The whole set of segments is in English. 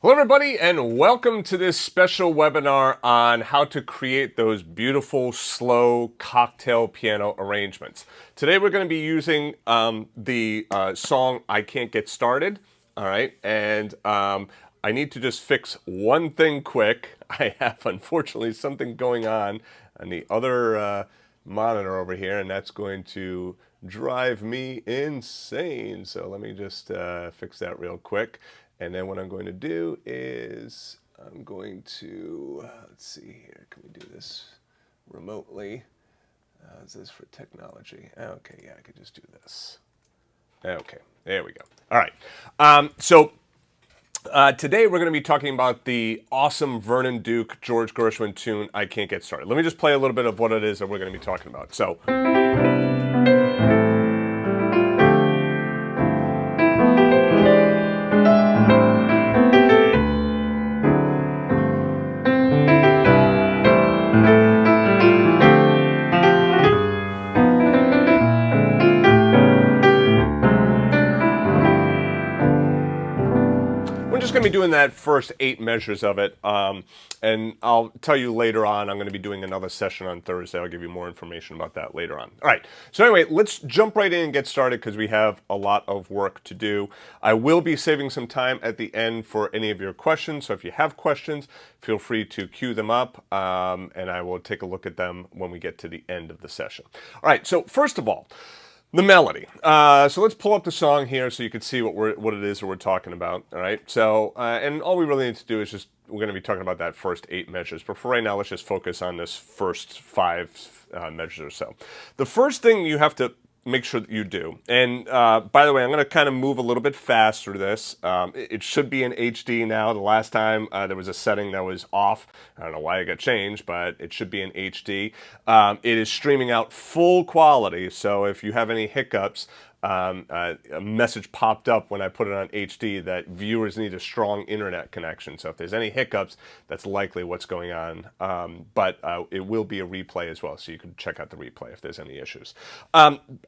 Hello everybody and welcome to this special webinar on how to create those beautiful slow cocktail piano arrangements. Today we're going to be using the song I Can't Get Started, all right, and I need to just fix one thing quick. I have unfortunately something going on the other monitor over here, and that's going to drive me insane. So let me just fix that real quick. And then what I'm going to do is I'm going to, let's see here, can we do this remotely? Is this for technology? Okay, yeah, I could just do this. Okay, there we go. All right. Today we're going to be talking about the awesome Vernon Duke, George Gershwin tune, I Can't Get Started. Let me just play a little bit of what it is that we're going to be talking about. So. We're just going to be doing that first 8 measures of it, and I'll tell you later on, I'm going to be doing another session on Thursday. I'll give you more information about that later on. All right, so anyway, let's jump right in and get started because we have a lot of work to do. I will be saving some time at the end for any of your questions, so if you have questions, feel free to queue them up, and I will take a look at them when we get to the end of the session. All right, so first of all, the melody. So let's pull up the song here so you can see what it is that we're talking about. All right. So and all we really need to do is we're going to be talking about that first 8 measures. But for right now, let's just focus on this first 5 measures or so. The first thing you have to make sure that you do, and by the way, I'm going to kind of move a little bit fast through this. It should be in HD now. The last time there was a setting that was off. I don't know why it got changed, but it should be in HD. It is streaming out full quality, so if you have any hiccups, a message popped up when I put it on HD that viewers need a strong internet connection. So if there's any hiccups, that's likely what's going on. But it will be a replay as well, so you can check out the replay if there's any issues.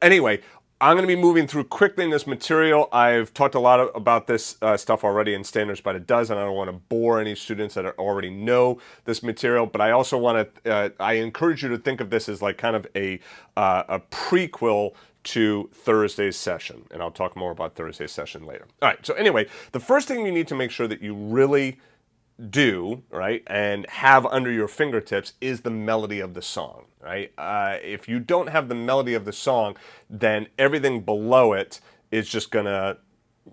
Anyway, I'm going to be moving through quickly in this material. I've talked a lot about this stuff already in Standards by the Dozen. I don't want to bore any students that already know this material, but I also want to, I encourage you to think of this as like kind of a prequel to Thursday's session, and I'll talk more about Thursday's session later. All right, so anyway, the first thing you need to make sure that you really do, right, and have under your fingertips is the melody of the song, right? If you don't have the melody of the song, then everything below it is just gonna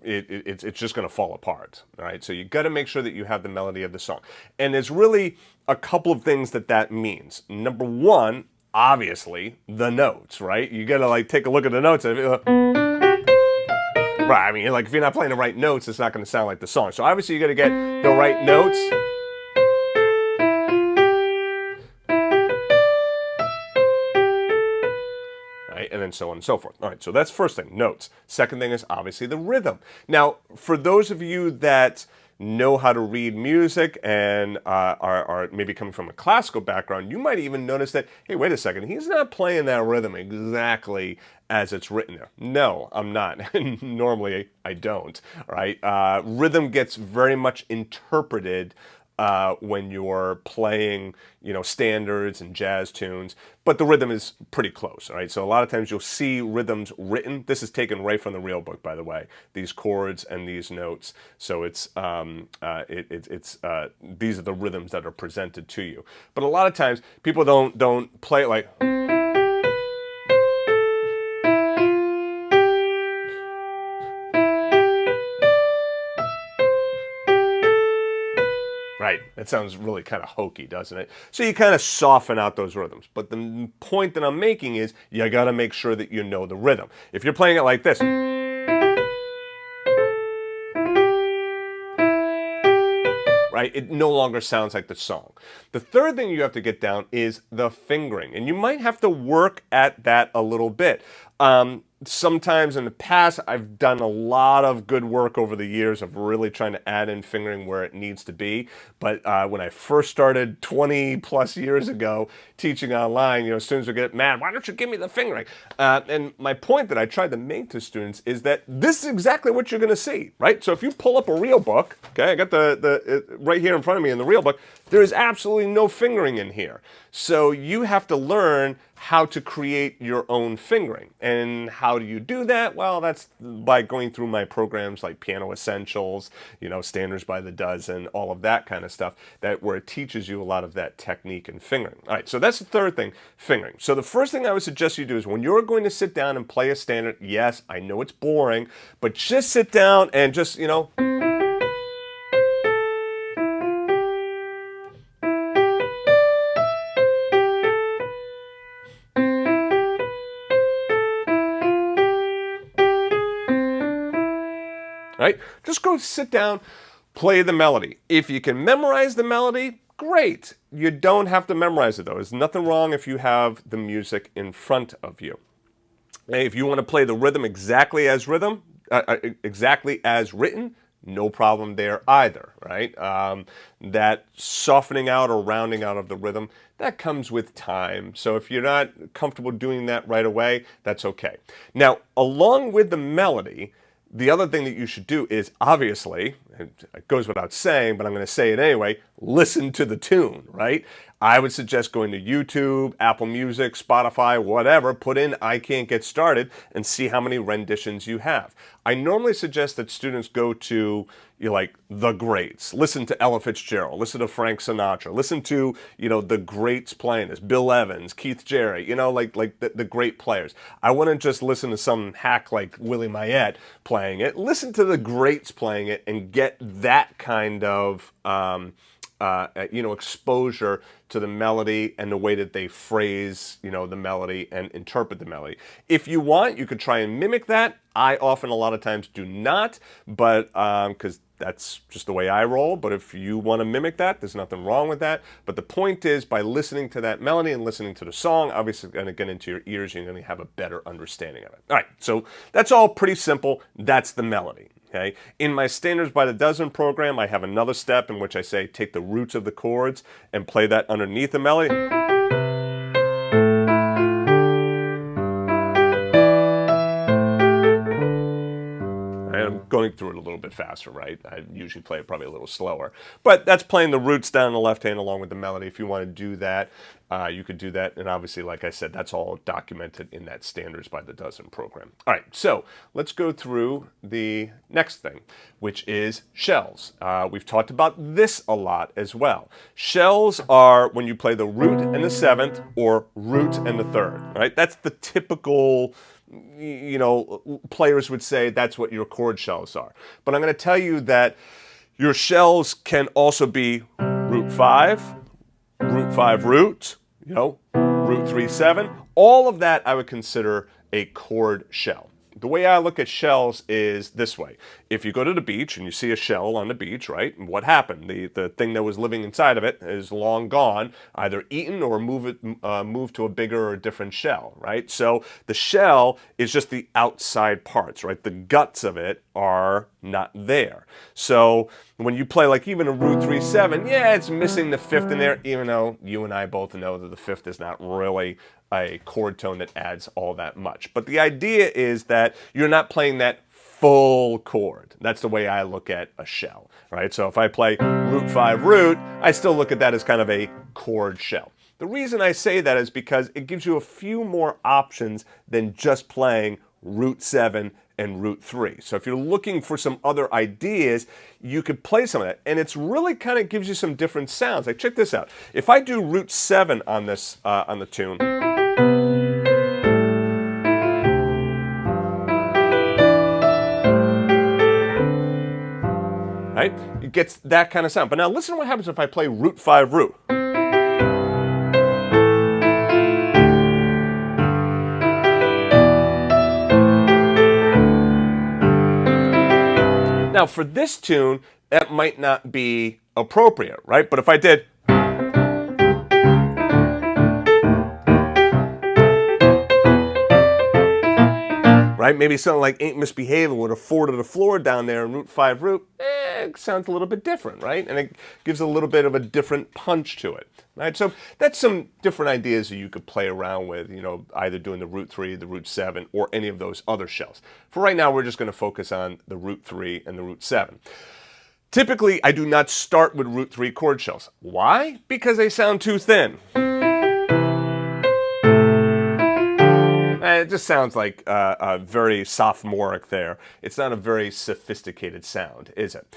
it's just going to fall apart, all right? So you got to make sure that you have the melody of the song. And there's really a couple of things that means. Number one, obviously, the notes, right? You got to like take a look at the notes. Right, I mean, like if you're not playing the right notes, it's not going to sound like the song. So obviously you got to get the right notes. Right, and then so on and so forth. All right, so that's first thing, notes. Second thing is obviously the rhythm. Now, for those of you that know how to read music and are maybe coming from a classical background, you might even notice that, hey, wait a second, he's not playing that rhythm exactly as it's written there. No, I'm not. Normally, I don't, all right? Rhythm gets very much interpreted when you're playing, you know, standards and jazz tunes, but the rhythm is pretty close, all right? So a lot of times you'll see rhythms written. This is taken right from the real book, by the way, these chords and these notes. So it's these are the rhythms that are presented to you. But a lot of times people don't play it like. Right, that sounds really kind of hokey, doesn't it? So you kind of soften out those rhythms. But the point that I'm making is you got to make sure that you know the rhythm. If you're playing it like this, right, it no longer sounds like the song. The third thing you have to get down is the fingering, and you might have to work at that a little bit. sometimes in the past, I've done a lot of good work over the years of really trying to add in fingering where it needs to be. But when I first started 20 plus years ago teaching online, students would get mad, why don't you give me the fingering? And my point that I tried to make to students is that this is exactly what you're going to see, right? So if you pull up a real book, okay, I got the right here in front of me in the real book, there is absolutely no fingering in here. So you have to learn how to create your own fingering. And how do you do that? Well, that's by going through my programs like Piano Essentials, Standards by the Dozen, all of that kind of stuff, where it teaches you a lot of that technique and fingering. All right, so that's the third thing, fingering. So the first thing I would suggest you do is when you're going to sit down and play a standard, yes, I know it's boring, but just sit down and just, right? Just go sit down, play the melody. If you can memorize the melody, great. You don't have to memorize it though. There's nothing wrong if you have the music in front of you. If you want to play the rhythm exactly as written, no problem there either, right? That softening out or rounding out of the rhythm, that comes with time. So if you're not comfortable doing that right away, that's okay. Now, along with the melody, the other thing that you should do is, obviously, it goes without saying, but I'm going to say it anyway, listen to the tune, right? I would suggest going to YouTube, Apple Music, Spotify, whatever, put in I Can't Get Started and see how many renditions you have. I normally suggest that students go to the greats. Listen to Ella Fitzgerald, listen to Frank Sinatra, listen to, the greats playing this, Bill Evans, Keith Jarrett, the great players. I wouldn't just listen to some hack like Willie Mayette playing it. Listen to the greats playing it and get that kind of exposure to the melody and the way that they phrase, the melody and interpret the melody. If you want, you could try and mimic that. I often, a lot of times, do not, but because that's just the way I roll. But if you want to mimic that, there's nothing wrong with that. But the point is, by listening to that melody and listening to the song, obviously it's going to get into your ears, you're going to have a better understanding of it. All right, so that's all pretty simple. That's the melody. Okay. In my Standards by the Dozen program, I have another step in which I say take the roots of the chords and play that underneath the melody. I'm going through it a little bit faster, right? I usually play it probably a little slower. But that's playing the roots down the left hand along with the melody. If you want to do that, you could do that. And obviously, like I said, that's all documented in that Standards by the Dozen program. All right, so let's go through the next thing, which is shells. We've talked about this a lot as well. Shells are when you play the root and the seventh or root and the third, right? That's the typical, players would say that's what your chord shells are. But I'm going to tell you that your shells can also be root 5, root, root 3, 7. All of that I would consider a chord shell. The way I look at shells is this way. If you go to the beach and you see a shell on the beach, right, what happened? The thing that was living inside of it is long gone, either eaten or moved to a bigger or different shell, right? So the shell is just the outside parts, right? The guts of it are not there. So when you play like even a root 3, 7, yeah, it's missing the fifth in there, even though you and I both know that the fifth is not really a chord tone that adds all that much. But the idea is that you're not playing that full chord. That's the way I look at a shell, right? So if I play root 5 root, I still look at that as kind of a chord shell. The reason I say that is because it gives you a few more options than just playing root 7 and root 3. So if you're looking for some other ideas, you could play some of that. And it's really kind of gives you some different sounds. Like check this out. If I do root 7 on this, on the tune, right? It gets that kind of sound. But now listen to what happens if I play root 5 root. Now for this tune, that might not be appropriate, right? But if I did, right? Maybe something like Ain't Misbehaving with a 4 to the floor down there in root 5 root, it sounds a little bit different, right? And it gives a little bit of a different punch to it, right? So that's some different ideas that you could play around with, either doing the root 3, the root 7, or any of those other shells. For right now, we're just going to focus on the root 3 and the root 7. Typically, I do not start with root 3 chord shells. Why? Because they sound too thin. It just sounds like a very sophomoric there. It's not a very sophisticated sound, is it?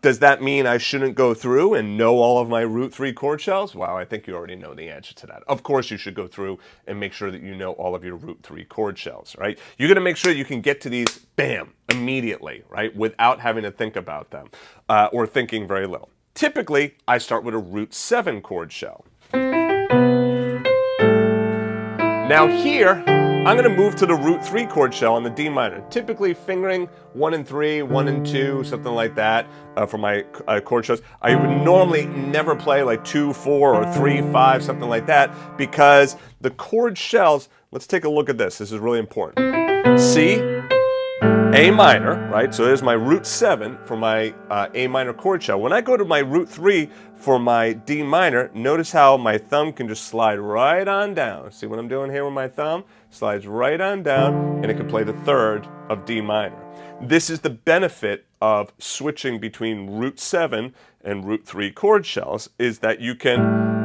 Does that mean I shouldn't go through and know all of my root 3 chord shells? Well, I think you already know the answer to that. Of course, you should go through and make sure that you know all of your root 3 chord shells, right? You're going to make sure you can get to these, bam, immediately, right, without having to think about them or thinking very little. Typically, I start with a root 7 chord shell. Now here, I'm going to move to the root 3 chord shell on the D minor, typically fingering 1 and 3, 1 and 2, something like that for my chord shells. I would normally never play like 2, 4, or 3, 5, something like that, because the chord shells, let's take a look at this. This is really important. C, A minor, right? So there's my root 7 for my A minor chord shell. When I go to my root 3 for my D minor, notice how my thumb can just slide right on down. See what I'm doing here with my thumb? Slides right on down, and it can play the 3rd of D minor. This is the benefit of switching between root 7 and root 3 chord shells, is that you can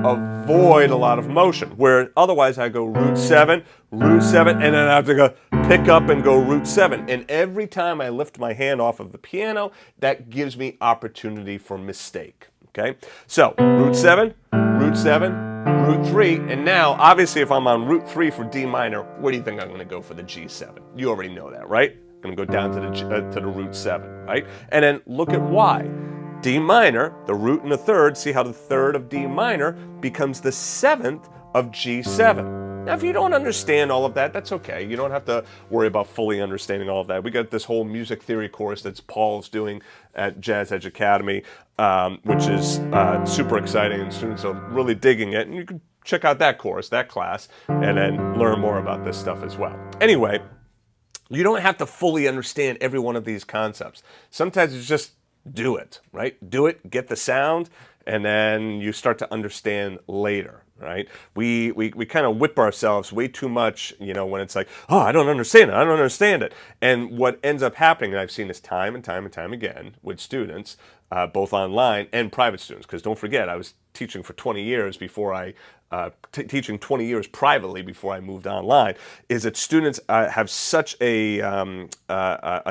avoid a lot of motion, where otherwise I go root 7, and then I have to go pick up and go root 7. And every time I lift my hand off of the piano, that gives me opportunity for mistake. Okay? So, root 7, root 7, root 3, and now, obviously, if I'm on root 3 for D minor, where do you think I'm going to go for the G7? You already know that, right? I'm going to go down to the root 7, right? And then look at why. D minor, the root and the 3rd, see how the 3rd of D minor becomes the 7th of G7. Now, if you don't understand all of that, that's okay. You don't have to worry about fully understanding all of that. We got this whole music theory course that's Paul's doing at Jazzedge Academy, which is super exciting, and students are really digging it. And you can check out that course, that class, and then learn more about this stuff as well. Anyway, you don't have to fully understand every one of these concepts. Sometimes it's just do it, right? Do it, get the sound, and then you start to understand later, right? We kind of whip ourselves way too much, when it's like, oh, I don't understand it. And what ends up happening, and I've seen this time and time and time again with students, both online and private students, because don't forget, I was teaching for 20 years before I teaching 20 years privately before I moved online, is that students have such a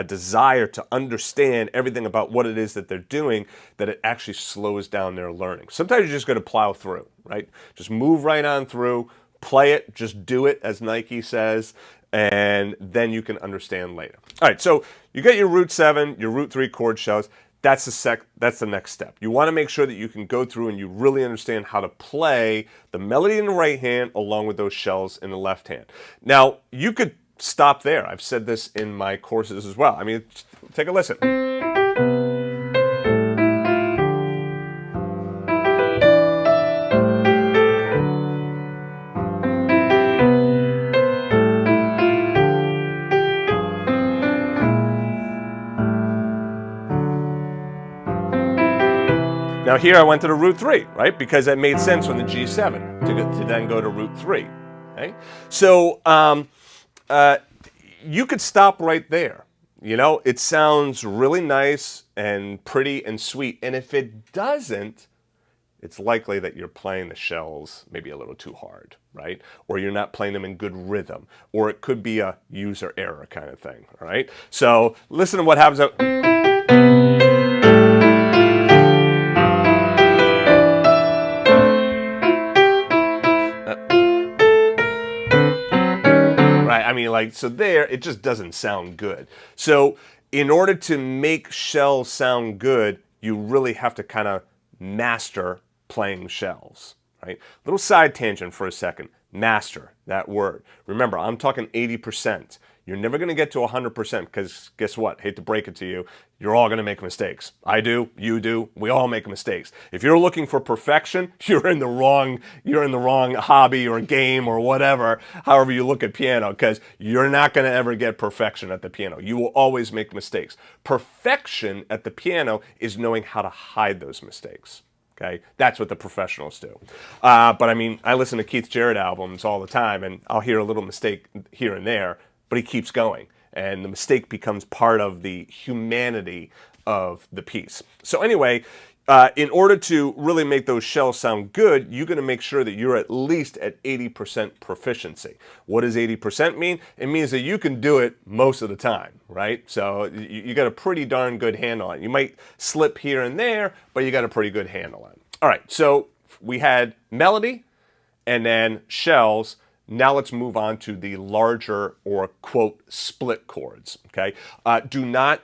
desire to understand everything about what it is that they're doing that it actually slows down their learning. Sometimes you're just going to plow through, right? Just move right on through, play it, just do it, as Nike says, and then you can understand later. All right, so you got your root 7, your root 3 chord shells. That's the next step. You want to make sure that you can go through and you really understand how to play the melody in the right hand along with those shells in the left hand. Now, you could stop there. I've said this in my courses as well. I mean, take a listen. Now here I went to the root 3, right? Because that made sense from the G7 to then go to root 3. Okay? So you could stop right there. It sounds really nice and pretty and sweet. And if it doesn't, it's likely that you're playing the shells maybe a little too hard, right? Or you're not playing them in good rhythm. Or it could be a user error kind of thing, all right? So listen to what happens. So there, it just doesn't sound good. So in order to make shells sound good, you really have to kind of master playing shells, right? Little side tangent for a second. Master, that word. Remember, I'm talking 80%. You're never going to get to 100% because guess what? Hate to break it to you. You're all going to make mistakes. I do, you do, we all make mistakes. If you're looking for perfection, you're in the wrong hobby or game or whatever, however you look at piano, because you're not going to ever get perfection at the piano. You will always make mistakes. Perfection at the piano is knowing how to hide those mistakes. Okay, that's what the professionals do. But I mean, I listen to Keith Jarrett albums all the time, and I'll hear a little mistake here and there, but he keeps going. And the mistake becomes part of the humanity of the piece. So anyway, in order to really make those shells sound good, you're going to make sure that you're at least at 80% proficiency. What does 80% mean? It means that you can do it most of the time, right? So you got a pretty darn good handle on it. You might slip here and there, but you got a pretty good handle on it. All right, so we had melody and then shells. Now let's move on to the larger or quote split chords. Okay, do not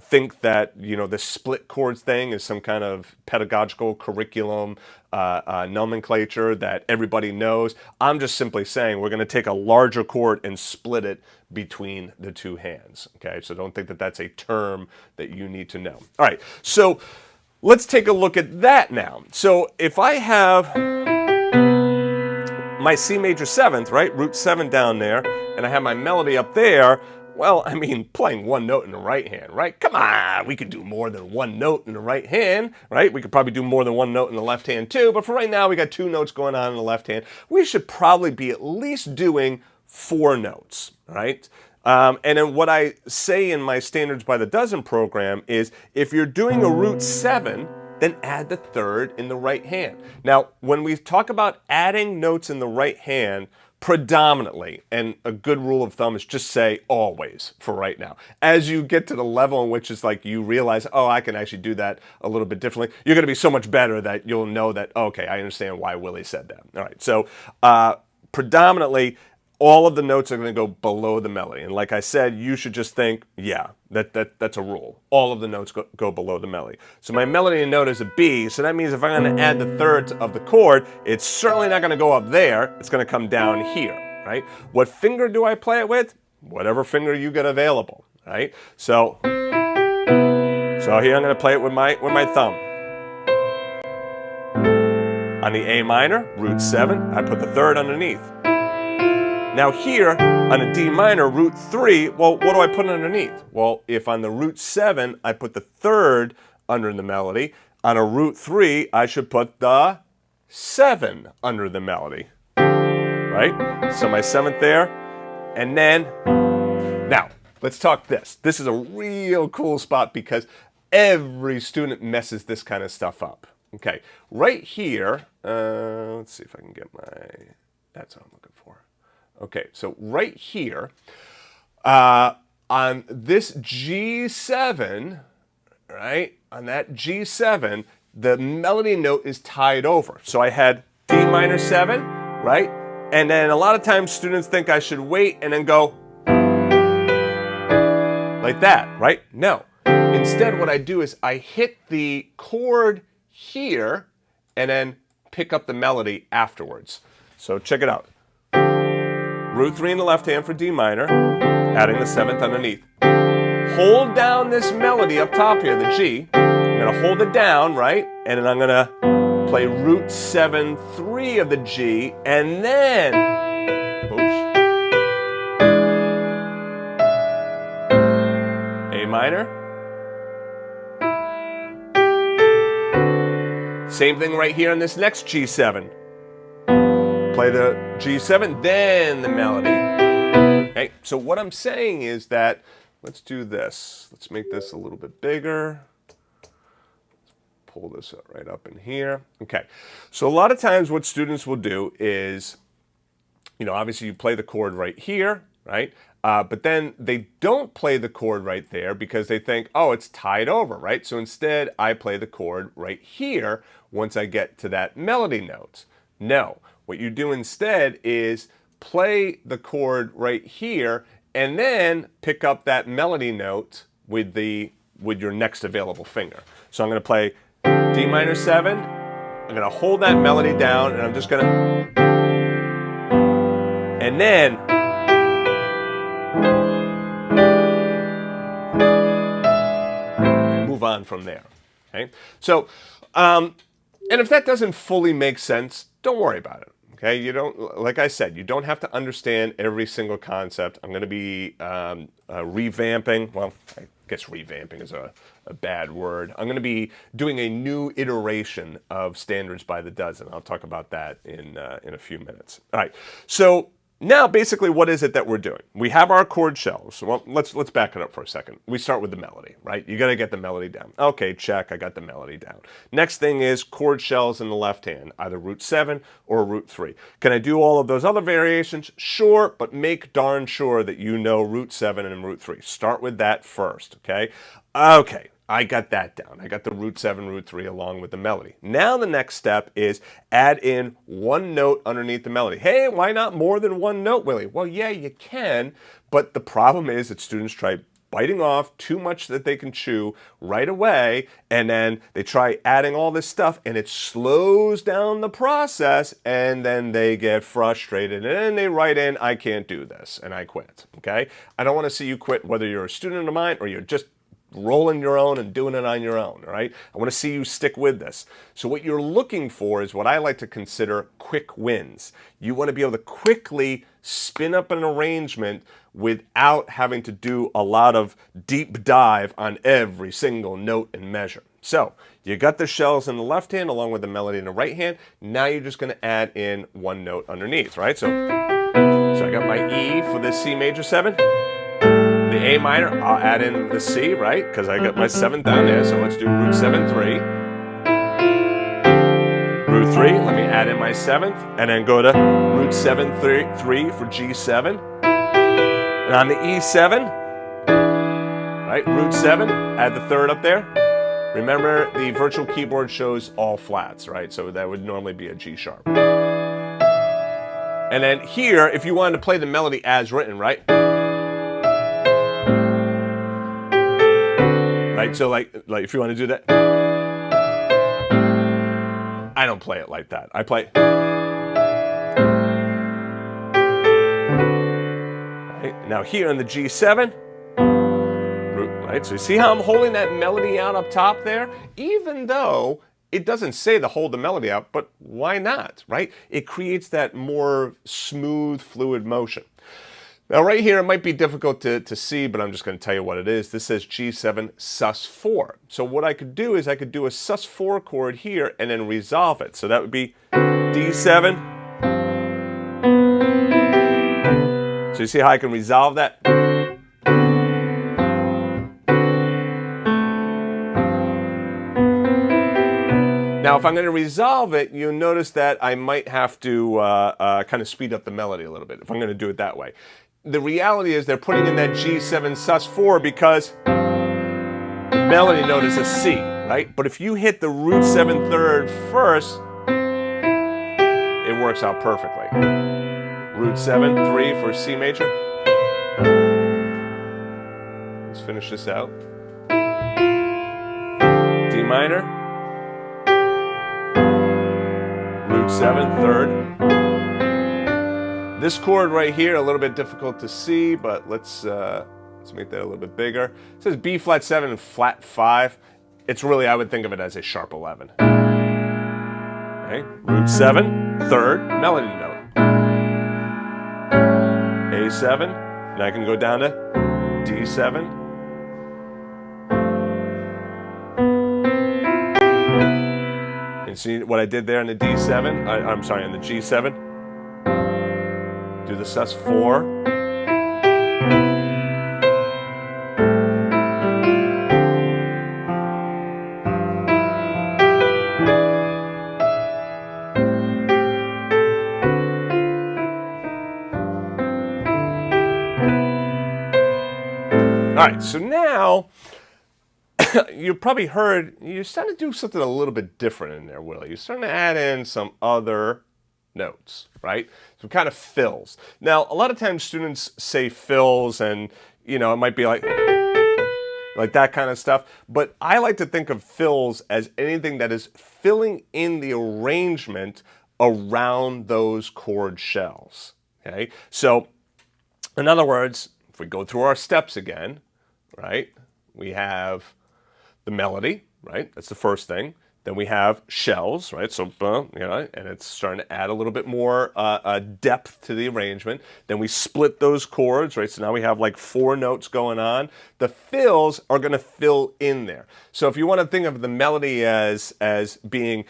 think that the split chords thing is some kind of pedagogical curriculum nomenclature that everybody knows. I'm just simply saying we're going to take a larger chord and split it between the two hands. Okay, so don't think that that's a term that you need to know. All right, so let's take a look at that now. So if I have my C major 7th, right, root 7 down there, and I have my melody up there, well, I mean, playing one note in the right hand, right? Come on, we could do more than one note in the right hand, right? We could probably do more than one note in the left hand too, but for right now, we got 2 notes going on in the left hand. We should probably be at least doing 4 notes, right? And then what I say in my Standards by the Dozen program is if you're doing a root 7, then add the 3rd in the right hand. Now, when we talk about adding notes in the right hand, predominantly, and a good rule of thumb is just say always for right now. As you get to the level in which it's like you realize, oh, I can actually do that a little bit differently, you're going to be so much better that you'll know that, okay, I understand why Willie said that. All right, so predominantly, all of the notes are going to go below the melody. And like I said, you should just think, yeah, that's a rule. All of the notes go below the melody. So my melody note is a B, so that means if I'm going to add the 3rd of the chord, it's certainly not going to go up there. It's going to come down here, right? What finger do I play it with? Whatever finger you get available, right? So here I'm going to play it with my thumb. On the A minor, root 7, I put the 3rd underneath. Now here, on a D minor, root 3, well, what do I put underneath? Well, if on the root 7, I put the 3rd under the melody, on a root 3, I should put the 7 under the melody, right? So my 7th there, and then, now, let's talk this. This is a real cool spot because every student messes this kind of stuff up. Okay, right here, let's see if I can get that's what I'm looking for. Okay, so right here, on this G7, right, on that G7, the melody note is tied over. So I had D minor 7, right? And then a lot of times students think I should wait and then go like that, right? No. Instead, what I do is I hit the chord here and then pick up the melody afterwards. So check it out. Root 3 in the left hand for D minor, adding the 7th underneath. Hold down this melody up top here, the G. I'm going to hold it down, right? And then I'm going to play root 7, 3 of the G, and then, oops, A minor. Same thing right here on this next G7. Play the G7, then the melody. Okay, so what I'm saying is that, let's do this. Let's make this a little bit bigger. Pull this right up in here. Okay, so a lot of times what students will do is, obviously you play the chord right here, right? But then they don't play the chord right there because they think, oh, it's tied over, right? So instead, I play the chord right here once I get to that melody note. No. What you do instead is play the chord right here and then pick up that melody note with your next available finger. So I'm going to play D minor 7. I'm going to hold that melody down and I'm just going to, and then on from there. Okay? So, and if that doesn't fully make sense, don't worry about it. Okay, you don't, like I said, you don't have to understand every single concept. I'm going to be revamping. Well, I guess revamping is a bad word. I'm going to be doing a new iteration of Standards by the Dozen. I'll talk about that in a few minutes. All right, so now basically what is it that we're doing? We have our chord shells. Well, let's back it up for a second. We start with the melody, right? You got to get the melody down. Okay, check, I got the melody down. Next thing is chord shells in the left hand, either root 7 or root 3. Can I do all of those other variations? Sure, but make darn sure that you know root 7 and root 3. Start with that first, okay? Okay. I got that down. I got the root 7, root 3 along with the melody. Now the next step is add in one note underneath the melody. Hey, why not more than one note, Willie? Well, yeah, you can, but the problem is that students try biting off too much that they can chew right away, and then they try adding all this stuff, and it slows down the process, and then they get frustrated, and then they write in, I can't do this, and I quit, okay? I don't want to see you quit whether you're a student of mine or you're just rolling your own and doing it on your own, all right? I want to see you stick with this. So what you're looking for is what I like to consider quick wins. You want to be able to quickly spin up an arrangement without having to do a lot of deep dive on every single note and measure. So you got the shells in the left hand along with the melody in the right hand. Now you're just going to add in one note underneath, right? So I got my E for this C major 7. The A minor, I'll add in the C, right? Because I got my 7th down there, so let's do root 7, 3. Root 3, let me add in my 7th, and then go to root 7, 3 for G7. And on the E7, right, root 7, add the 3rd up there. Remember, the virtual keyboard shows all flats, right? So that would normally be a G sharp. And then here, if you wanted to play the melody as written, right? Right, so like if you want to do that, I don't play it like that. I play, right, now here on the G7, right, so you see how I'm holding that melody out up top there? Even though it doesn't say to hold the melody out, but why not, right? It creates that more smooth, fluid motion. Now right here, it might be difficult to see, but I'm just going to tell you what it is. This says G7 sus4. So what I could do is I could do a sus4 chord here and then resolve it. So that would be D7. So you see how I can resolve that? Now, if I'm going to resolve it, you'll notice that I might have to kind of speed up the melody a little bit if I'm going to do it that way. The reality is they're putting in that G7 sus4 because the melody note is a C, right? But if you hit the root 7 3rd first, it works out perfectly. Root 7, 3 for C major. Let's finish this out. D minor. Root 7, 3rd. This chord right here, a little bit difficult to see, but let's make that a little bit bigger. It says B flat 7 and flat 5. It's really, I would think of it as a sharp 11. Okay, root 7, 3rd, melody note. A7, and I can go down to D7. And see what I did there on the D7? I'm sorry, on the G7. Do the sus4. All right, so now you probably heard you're starting to do something a little bit different in there, Willie. You're starting to add in some other notes, right? So kind of fills. Now, a lot of times students say fills and, you know, it might be like that kind of stuff. But I like to think of fills as anything that is filling in the arrangement around those chord shells, okay? So, in other words, if we go through our steps again, right? We have the melody, right? That's the first thing. Then we have shells, right? So, and it's starting to add a little bit more depth to the arrangement. Then we split those chords, right? So now we have like 4 notes going on. The fills are going to fill in there. So if you want to think of the melody as being,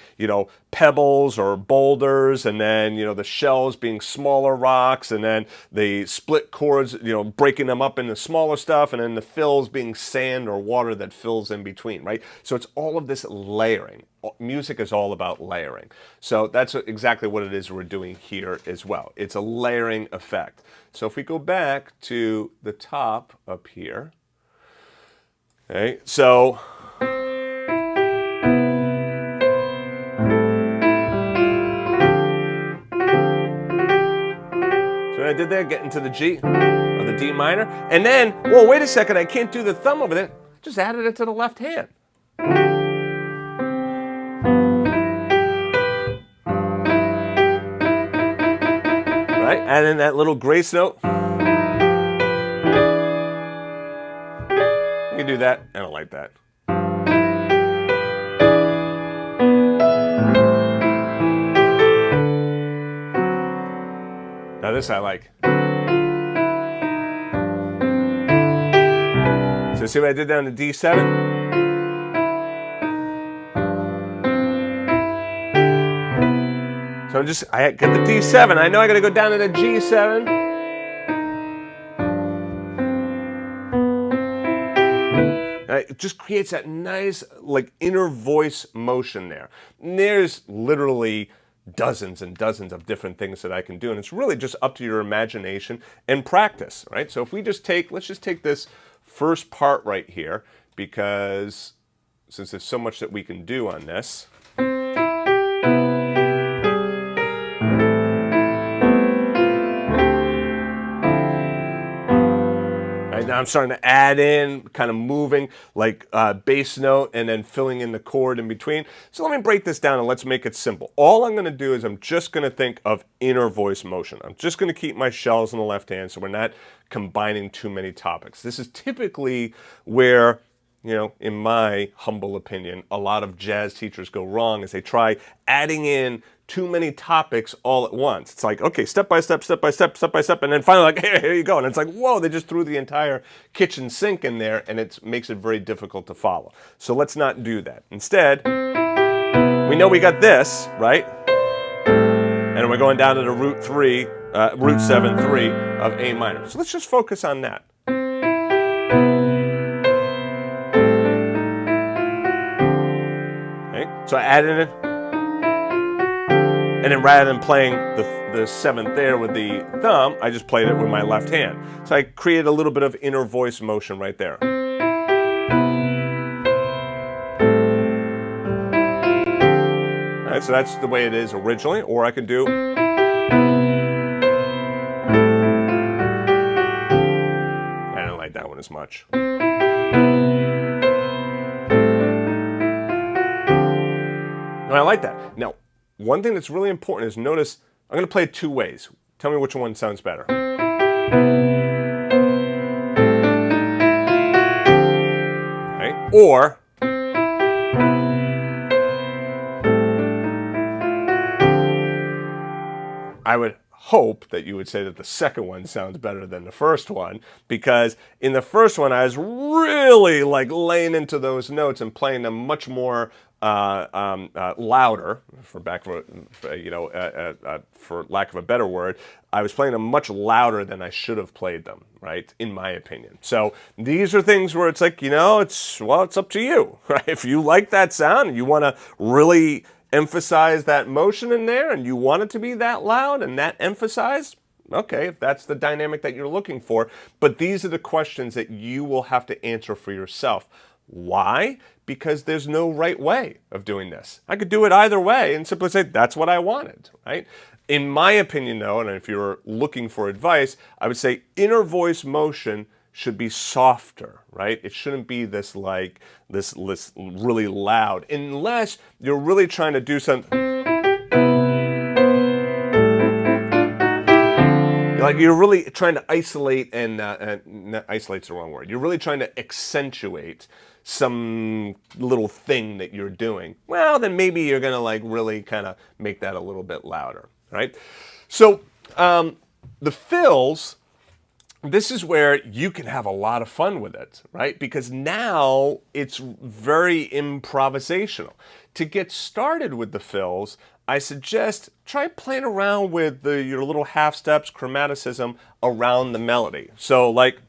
pebbles or boulders, and then, the shells being smaller rocks, and then the split chords, breaking them up into smaller stuff, and then the fills being sand or water that fills in between, right? So it's all of this layering. Music is all about layering. So that's exactly what it is we're doing here as well. It's a layering effect. So if we go back to the top up here, okay, so what I did there, get into the G or the D minor, and then, whoa, wait a second, I can't do the thumb over there. Just added it to the left hand. Right, and then that little grace note. You can do that, I don't like that. Now this I like. So see what I did down to D7? So I got the D7. I know I got to go down to the G7. It just creates that nice, like, inner voice motion there. And there's literally dozens and dozens of different things that I can do, and it's really just up to your imagination and practice, right? So if we let's just take this first part right here, because since there's so much that we can do on this. Now I'm starting to add in, kind of moving, like bass note and then filling in the chord in between. So let me break this down and let's make it simple. All I'm going to do is I'm just going to think of inner voice motion. I'm just going to keep my shells in the left hand so we're not combining too many topics. This is typically where, in my humble opinion, a lot of jazz teachers go wrong is they try adding in too many topics all at once. It's like, okay, step by step, step by step, step by step, and then finally like, hey, here you go. And it's like, whoa, they just threw the entire kitchen sink in there, and it makes it very difficult to follow. So let's not do that. Instead, we know we got this, right? And we're going down to the root 7-3 of A minor. So let's just focus on that. Okay, so I added it. And then rather than playing the 7th there with the thumb, I just played it with my left hand. So I created a little bit of inner voice motion right there. All right, so that's the way it is originally, or I could do. I don't like that one as much. No, I like that. Now, one thing that's really important is notice, I'm going to play it 2 ways. Tell me which one sounds better. Okay. Or, I would hope that you would say that the second one sounds better than the first one, because in the first one I was really like laying into those notes and playing them much more louder, for lack of a better word. I was playing them much louder than I should have played them, right? In my opinion. So these are things where it's like, it's up to you, right? If you like that sound and you want to really emphasize that motion in there and you want it to be that loud and that emphasized, okay, if that's the dynamic that you're looking for. But these are the questions that you will have to answer for yourself. Why? Because there's no right way of doing this. I could do it either way and simply say, that's what I wanted, right? In my opinion, though, and if you're looking for advice, I would say inner voice motion should be softer, right? It shouldn't be this really loud, unless you're really trying to do something. Like you're really trying to isolate and isolate's the wrong word. You're really trying to accentuate some little thing that you're doing. Well, then maybe you're gonna like really kind of make that a little bit louder, right? So the fills, this is where you can have a lot of fun with it, right? Because now it's very improvisational. To get started with the fills, I suggest try playing around with your little half steps, chromaticism around the melody. So like,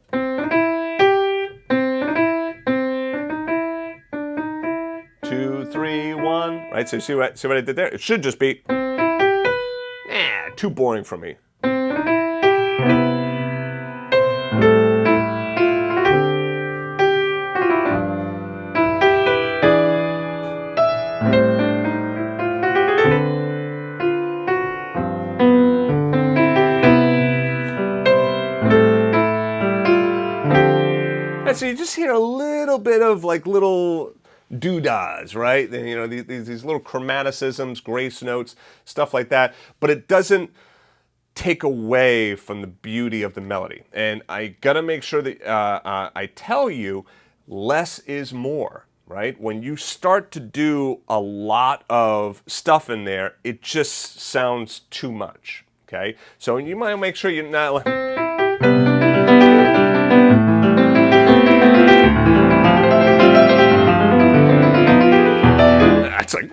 2, 3, 1, right? So see what I did there? It should just be, too boring for me. So you just hear a little bit of like little doodahs, right? And, you know, these little chromaticisms, grace notes, stuff like that. But it doesn't take away from the beauty of the melody. And I gotta make sure that I tell you, less is more, right? When you start to do a lot of stuff in there, it just sounds too much, okay? So you might make sure you're not like... It's like,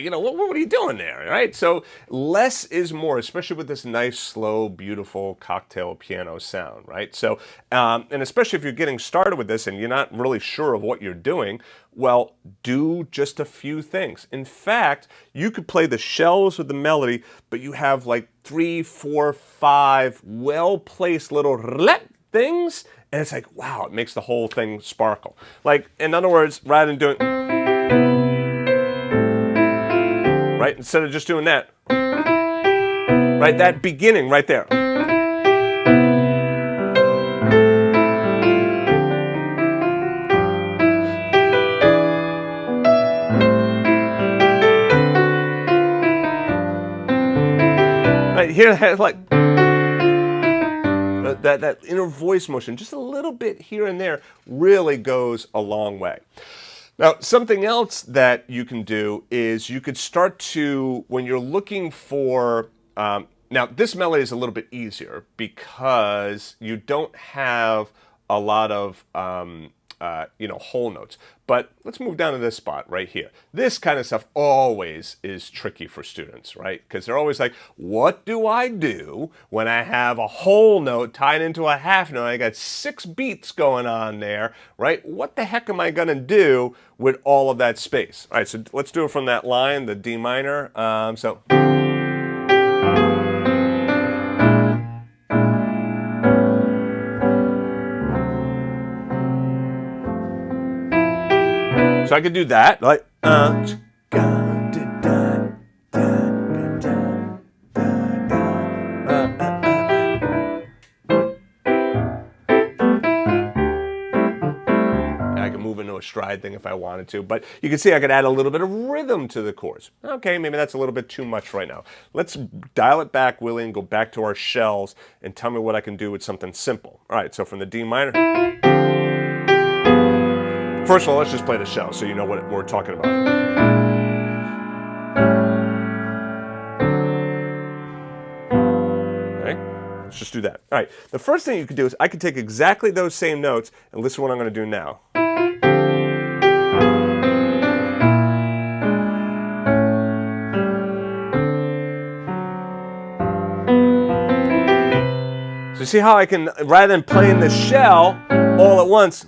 you know, what are you doing there, right? So less is more, especially with this nice, slow, beautiful cocktail piano sound, right? So, and especially if you're getting started with this and you're not really sure of what you're doing, well, do just a few things. In fact, you could play the shells with the melody, but you have like 3, 4, 5 well-placed little things, and it's like, wow, it makes the whole thing sparkle. Like, in other words, rather than doing... right? Instead of just doing that. Right? That beginning right there. Right here, like that inner voice motion, just a little bit here and there, really goes a long way. Now, something else that you can do is you could start to, when you're looking for, now this melody is a little bit easier because you don't have a lot of, you know, whole notes. But let's move down to this spot right here. This kind of stuff always is tricky for students, right? Because they're always like, what do I do when I have a whole note tied into a half note? I got 6 beats going on there, right? What the heck am I going to do with all of that space? All right, so let's do it from that line, the D minor. So I could do that, like, I can move into a stride thing if I wanted to, but you can see I could add a little bit of rhythm to the chords. Okay, maybe that's a little bit too much right now. Let's dial it back, Willie, and go back to our shells and tell me what I can do with something simple. All right, so from the D minor. First of all, let's just play the shell so you know what we're talking about. Okay, let's just do that. All right, the first thing you could do is I could take exactly those same notes and listen to what I'm going to do now. So see how I can, rather than playing the shell all at once,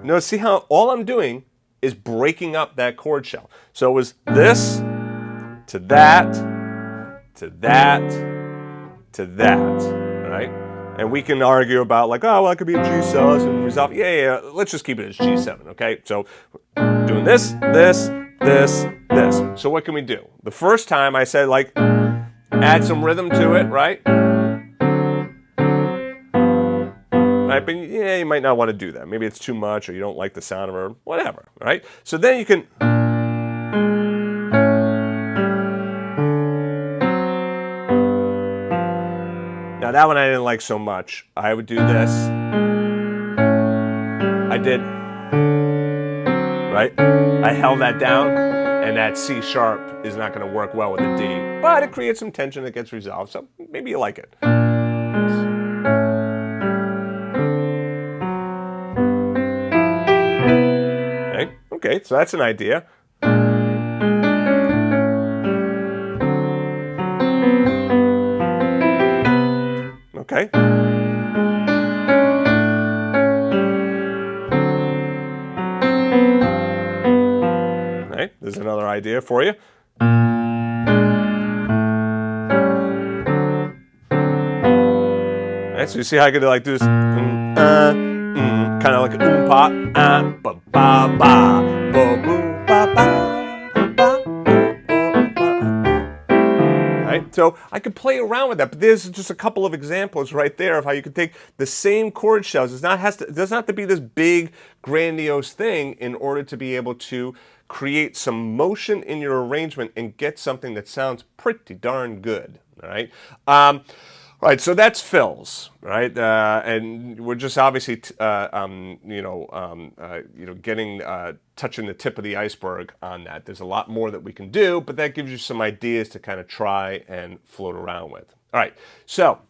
notice, see how all I'm doing is breaking up that chord shell. So it was this, to that, to that, to that, right? And we can argue about like, oh, well, it could be a G7 and resolve. Yeah, let's just keep it as G7, okay? So doing this, this, this, this. So what can we do? The first time I said like, add some rhythm to it, right? Right, but yeah, you might not want to do that. Maybe it's too much or you don't like the sound of it or whatever, right? So then you can... Now that one I didn't like so much. I would do this. I did, right? I held that down, and that C sharp is not going to work well with a D, but it creates some tension that gets resolved, so maybe you like it. Okay, so that's an idea. Okay. Right, there's another idea for you. Right, so you see how I could like do this, kind of like a pa, ba ba ba, ba boom ba ba ba. Right, so I could play around with that, but there's just a couple of examples right there of how you could take the same chord shells. It doesn't have to be this big, grandiose thing in order to be able to create some motion in your arrangement and get something that sounds pretty darn good. All right. Right, so that's fills, right? And we're just obviously, getting touching the tip of the iceberg on that. There's a lot more that we can do, but that gives you some ideas to kind of try and float around with. All right, so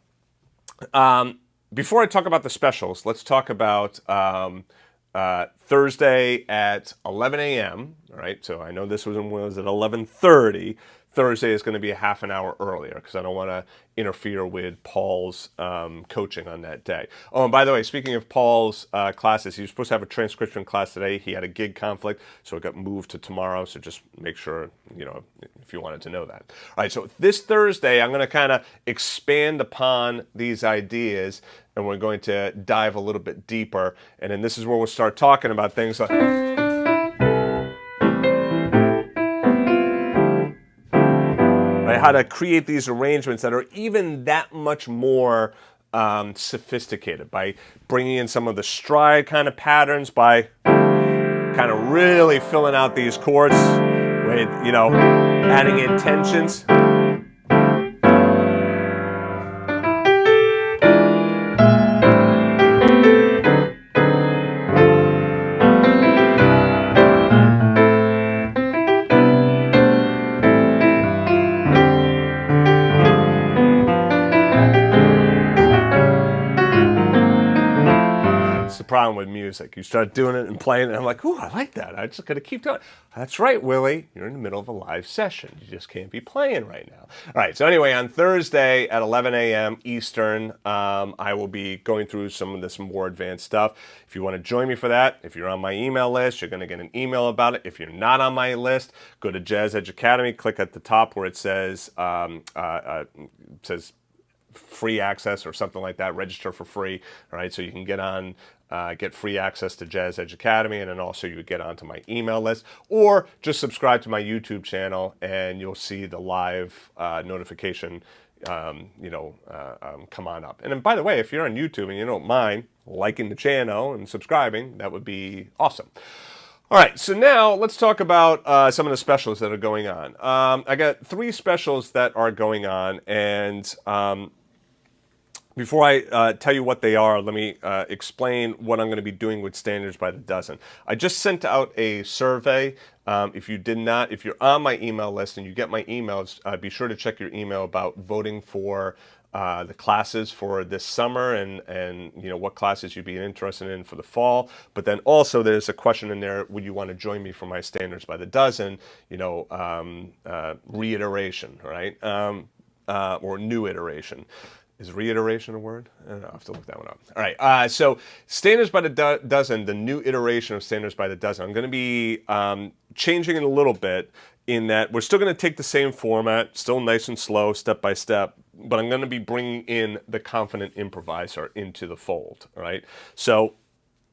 before I talk about the specials, let's talk about Thursday at 11 a.m. All right, so I know this was at 11:30. Thursday is going to be a half an hour earlier because I don't want to interfere with Paul's coaching on that day. Oh, and by the way, speaking of Paul's classes, he was supposed to have a transcription class today. He had a gig conflict, so it got moved to tomorrow. So just make sure, if you wanted to know that. All right, so this Thursday, I'm going to kind of expand upon these ideas, and we're going to dive a little bit deeper. And then this is where we'll start talking about things like... how to create these arrangements that are even that much more sophisticated by bringing in some of the stride kind of patterns, by kind of really filling out these chords with, adding in tensions. Problem with music. You start doing it and playing it, and I'm like, ooh, I like that. I just got to keep doing it. That's right, Willie. You're in the middle of a live session. You just can't be playing right now. All right, so anyway, on Thursday at 11 a.m. Eastern, I will be going through some of this more advanced stuff. If you want to join me for that, if you're on my email list, you're going to get an email about it. If you're not on my list, go to Jazzedge Academy, click at the top where it says free access or something like that. Register for free. All right, so you can get free access to Jazzedge Academy, and then also you would get onto my email list, or just subscribe to my YouTube channel, and you'll see the live notification, come on up. And then, by the way, if you're on YouTube and you don't mind liking the channel and subscribing, that would be awesome. All right, so now let's talk about some of the specials that are going on. I got 3 specials that are going on, and before I tell you what they are, let me explain what I'm going to be doing with Standards by the Dozen. I just sent out a survey. If you're on my email list and you get my emails, be sure to check your email about voting for the classes for this summer and what classes you'd be interested in for the fall. But then also there's a question in there: would you want to join me for my Standards by the Dozen? Reiteration, right? Or new iteration. Is reiteration a word? I don't know. I'll have to look that one up. All right. So Standards by the Dozen, the new iteration of Standards by the Dozen. I'm going to be changing it a little bit in that we're still going to take the same format, still nice and slow, step by step, but I'm going to be bringing in the Confident Improviser into the fold. All right. So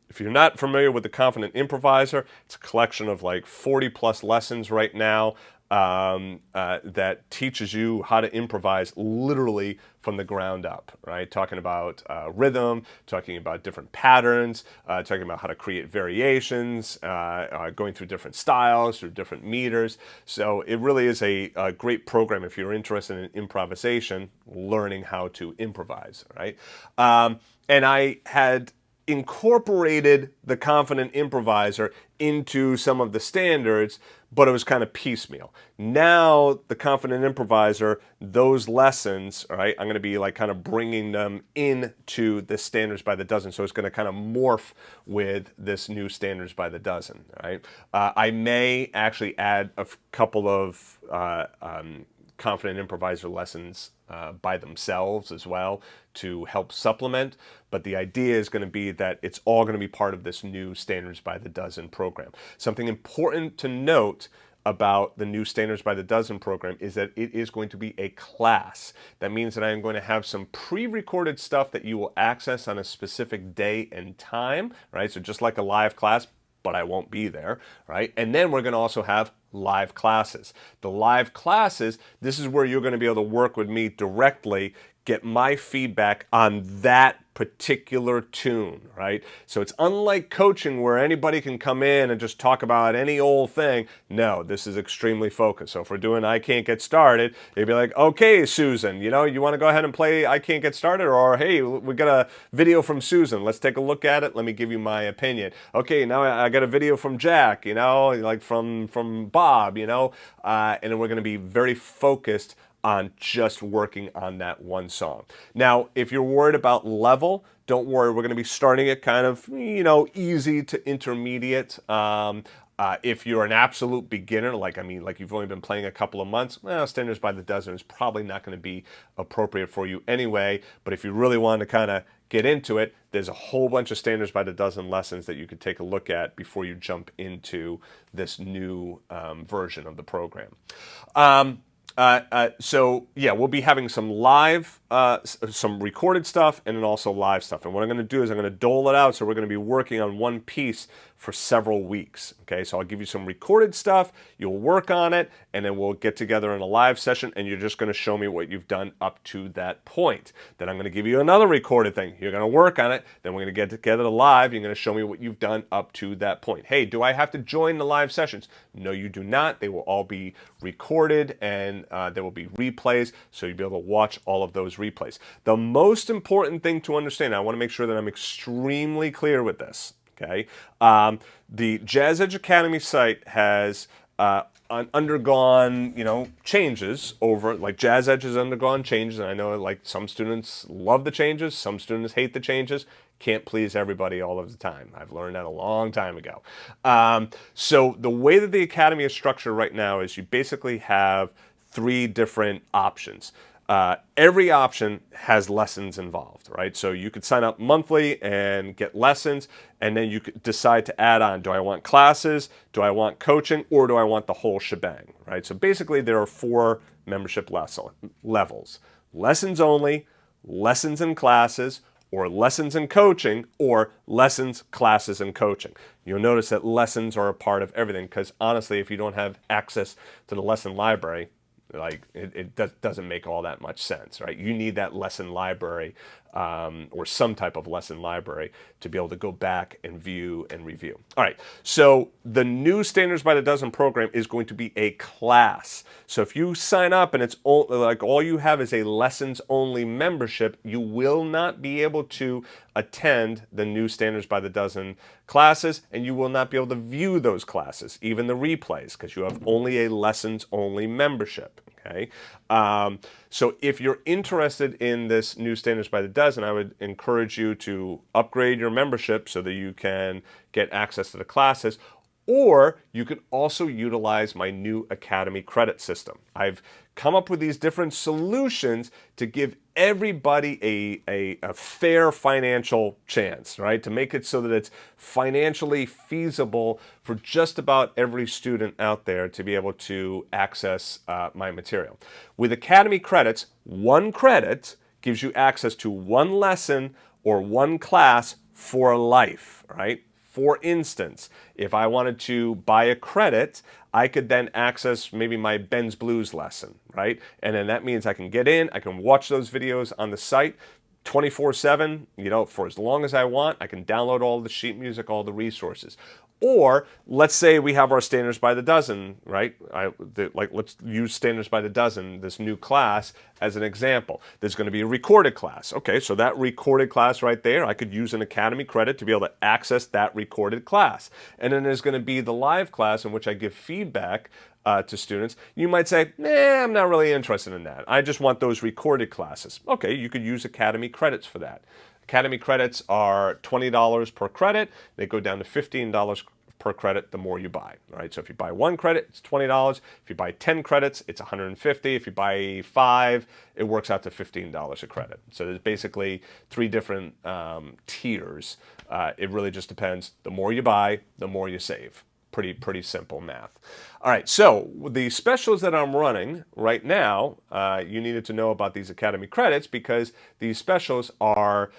if you're not familiar with the Confident Improviser, it's a collection of like 40 plus lessons right now that teaches you how to improvise literally from the ground up, right? Talking about rhythm, talking about different patterns, talking about how to create variations, going through different styles, through different meters. So it really is a great program if you're interested in improvisation, learning how to improvise, right? And I had incorporated the Confident Improviser into some of the standards, but it was kind of piecemeal. Now, the Confident Improviser, those lessons, all right, I'm going to be like kind of bringing them into the Standards by the Dozen. So it's going to kind of morph with this new Standards by the Dozen, all right? I may actually add a couple of Confident Improviser lessons by themselves as well to help supplement, but the idea is going to be that it's all going to be part of this new Standards by the Dozen program. Something important to note about the new Standards by the Dozen program is that it is going to be a class. That means that I am going to have some pre-recorded stuff that you will access on a specific day and time, right? So just like a live class, but I won't be there, right? And then we're going to also have live classes. The live classes, this is where you're going to be able to work with me directly, get my feedback on that particular tune, right? So it's unlike coaching where anybody can come in and just talk about any old thing. No, this is extremely focused. So if we're doing I Can't Get Started, you'd be like, okay, Susan, you want to go ahead and play I Can't Get Started? Or, hey, we got a video from Susan. Let's take a look at it. Let me give you my opinion. Okay, now I got a video from Jack, like from Bob, and then we're going to be very focused on just working on that one song. Now, if you're worried about level, don't worry. We're going to be starting it kind of, easy to intermediate. If you're an absolute beginner, like you've only been playing a couple of months, Standards by the Dozen is probably not going to be appropriate for you anyway. But if you really want to kind of get into it, there's a whole bunch of Standards by the Dozen lessons that you could take a look at before you jump into this new version of the program. So yeah, we'll be having some live, some recorded stuff, and then also live stuff. And what I'm going to do is I'm going to dole it out. So we're going to be working on one piece for several weeks. Okay, so I'll give you some recorded stuff. You'll work on it, and then we'll get together in a live session, and you're just going to show me what you've done up to that point. Then I'm going to give you another recorded thing. You're going to work on it. Then we're going to get together live. You're going to show me what you've done up to that point. Hey, do I have to join the live sessions? No, you do not. They will all be recorded, and there will be replays, so you'll be able to watch all of those replays. The most important thing to understand, I want to make sure that I'm extremely clear with this. Okay, the Jazzedge Academy site has undergone, changes over, like Jazzedge has undergone changes, and I know like some students love the changes, some students hate the changes. Can't please everybody all of the time. I've learned that a long time ago. So the way that the Academy is structured right now is you basically have 3 different options. Every option has lessons involved, right? So you could sign up monthly and get lessons, and then you could decide to add on, do I want classes, do I want coaching, or do I want the whole shebang, right? So basically there are 4 membership levels. Lessons only, lessons and classes, or lessons and coaching, or lessons, classes, and coaching. You'll notice that lessons are a part of everything, because honestly, if you don't have access to the lesson library, it doesn't make all that much sense, right? You need that lesson library or some type of lesson library to be able to go back and view and review. All right, so the new Standards by the Dozen program is going to be a class. So if you sign up and it's all you have is a lessons only membership, you will not be able to attend the new Standards by the Dozen classes, and you will not be able to view those classes, even the replays, because you have only a lessons only membership. Okay, so if you're interested in this new Standards by the Dozen, I would encourage you to upgrade your membership so that you can get access to the classes, or you could also utilize my new Academy credit system. I've come up with these different solutions to give everybody a fair financial chance, right? To make it so that it's financially feasible for just about every student out there to be able to access my material. With Academy credits, 1 credit gives you access to 1 lesson or 1 class for life, right? For instance, if I wanted to buy a credit, I could then access maybe my Ben's Blues lesson, right? And then that means I can get in, I can watch those videos on the site 24/7, for as long as I want. I can download all the sheet music, all the resources. Or let's say we have our Standards by the Dozen, right? Let's use Standards by the Dozen, this new class, as an example. There's going to be a recorded class. Okay, so that recorded class right there, I could use an Academy credit to be able to access that recorded class. And then there's going to be the live class in which I give feedback to students. You might say, I'm not really interested in that. I just want those recorded classes. Okay, you could use Academy credits for that. Academy credits are $20 per credit. They go down to $15 per credit the more you buy. All right, so if you buy 1 credit, it's $20. If you buy 10 credits, it's $150. If you buy 5, it works out to $15 a credit. So there's basically 3 different tiers. It really just depends. The more you buy, the more you save. Pretty simple math. All right, so the specials that I'm running right now, you needed to know about these Academy credits because these specials are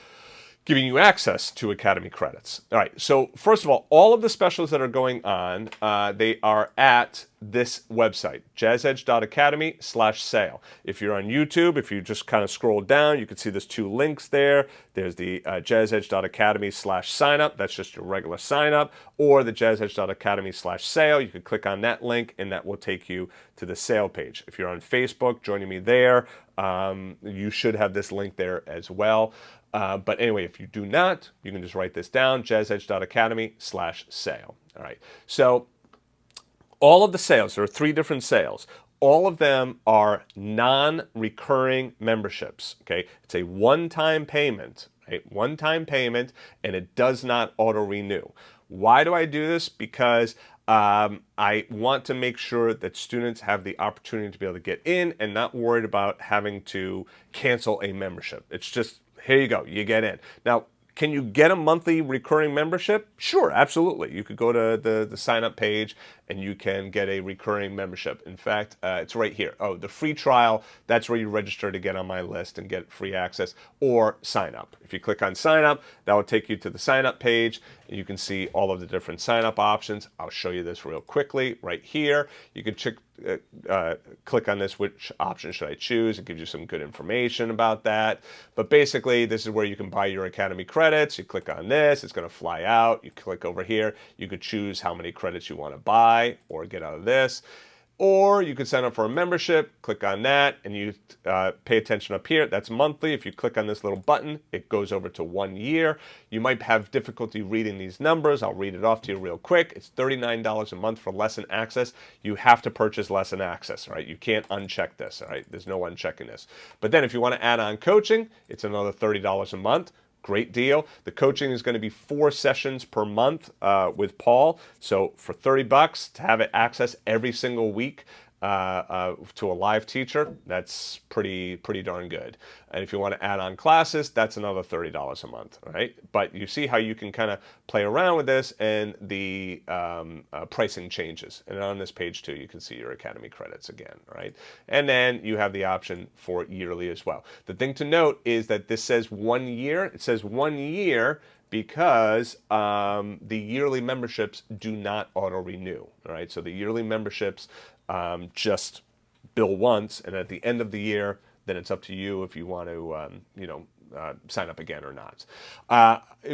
giving you access to Academy credits. All right, so first of all of the specials that are going on, they are at this website, jazzedge.academy/sale. If you're on YouTube, if you just kind of scroll down, you can see there's 2 links there. There's the jazzedge.academy/sign-up. That's just your regular sign-up. Or the jazzedge.academy/sale. You can click on that link, and that will take you to the sale page. If you're on Facebook, joining me there, you should have this link there as well. But anyway, if you do not, you can just write this down, jazzedge.academy/sale. All right, so all of the sales, there are 3 different sales. All of them are non-recurring memberships, okay? It's a one-time payment, right? One-time payment, and it does not auto-renew. Why do I do this? Because I want to make sure that students have the opportunity to be able to get in and not worried about having to cancel a membership. It's just, here you go, you get in. Now, can you get a monthly recurring membership? Sure, absolutely. You could go to the sign-up page and you can get a recurring membership. In fact, it's right here. Oh, the free trial, that's where you register to get on my list and get free access, or sign up. If you click on sign up, that will take you to the sign up page and you can see all of the different sign up options. I'll show you this real quickly right here. You can click on this, which option should I choose? It gives you some good information about that. But basically, this is where you can buy your Academy credits. You click on this, it's going to fly out. You click over here, you could choose how many credits you want to buy or get out of this. Or you could sign up for a membership, click on that, and you pay attention up here. That's monthly. If you click on this little button, it goes over to 1 year. You might have difficulty reading these numbers. I'll read it off to you real quick. It's $39 a month for lesson access. You have to purchase lesson access, all right? You can't uncheck this, all right? There's no unchecking this. But then if you want to add on coaching, it's another $30 a month. Great deal. The coaching is going to be 4 sessions per month with Paul. So for $30 to have it access every single week to a live teacher, that's pretty darn good. And if you want to add on classes, that's another $30 a month, right? But you see how you can kind of play around with this, and the pricing changes. And on this page too, you can see your Academy credits again, right? And then you have the option for yearly as well. The thing to note is that this says 1 year. It says 1 year because the yearly memberships do not auto-renew, all right? So the yearly memberships just bill once, and at the end of the year, then it's up to you if you want to, sign up again or not.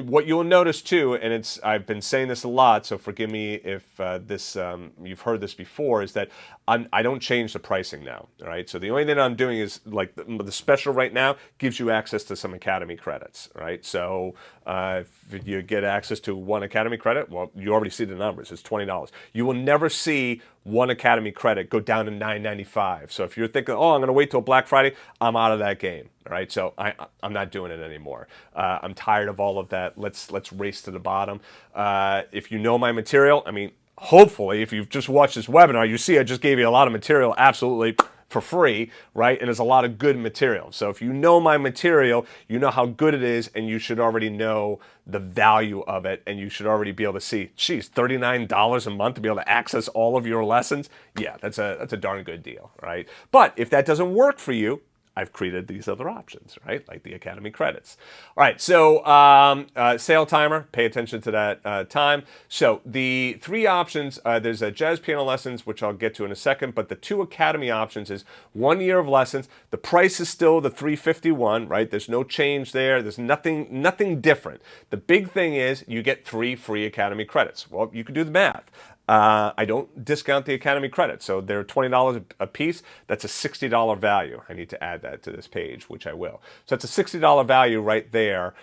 What you'll notice too, and I've been saying this a lot, so forgive me if you've heard this before, is that I don't change the pricing now. All right, so the only thing I'm doing is like the special right now gives you access to some Academy credits. Right, so if you get access to 1 Academy credit, well, you already see the numbers. It's $20. You will never see 1 Academy credit go down to $9.95. So if you're thinking, oh, I'm going to wait till Black Friday, I'm out of that game. All right, so I'm not doing it anymore. I'm tired of all of that. Let's race to the bottom. If you know my material, I mean, hopefully, if you've just watched this webinar, you see I just gave you a lot of material absolutely for free, right? And there's a lot of good material. So if you know my material, you know how good it is, and you should already know the value of it, and you should already be able to see, geez, $39 a month to be able to access all of your lessons. Yeah, that's a darn good deal, right? But if that doesn't work for you, I've created these other options, right? Like the Academy credits. All right, so sale timer, pay attention to that time. So the three options, there's a jazz piano lessons, which I'll get to in a second, but the two Academy options is 1 year of lessons. The price is still the $351, right? There's no change there. There's nothing different. The big thing is you get 3 free Academy credits. Well, you can do the math. I don't discount the Academy credits, so they're $20 a piece. That's a $60 value. I need to add that to this page, which I will. So it's a $60 value right there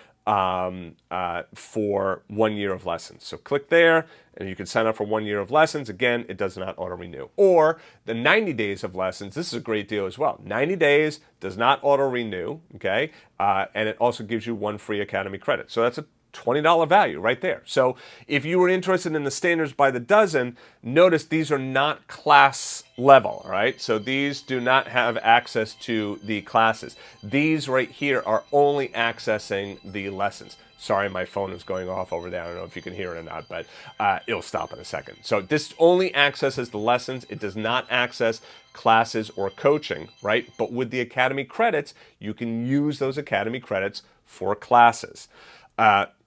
for 1 year of lessons. So click there, and you can sign up for 1 year of lessons. Again, it does not auto-renew. Or the 90 days of lessons. This is a great deal as well. 90 days does not auto-renew, okay? And it also gives you 1 free Academy credit. So that's a $20 value right there. So if you were interested in the standards by the dozen, notice these are not class level, all right? So these do not have access to the classes. These right here are only accessing the lessons. Sorry, my phone is going off over there. I don't know if you can hear it or not, but it'll stop in a second. So this only accesses the lessons. It does not access classes or coaching, right? But with the Academy credits, you can use those Academy credits for classes.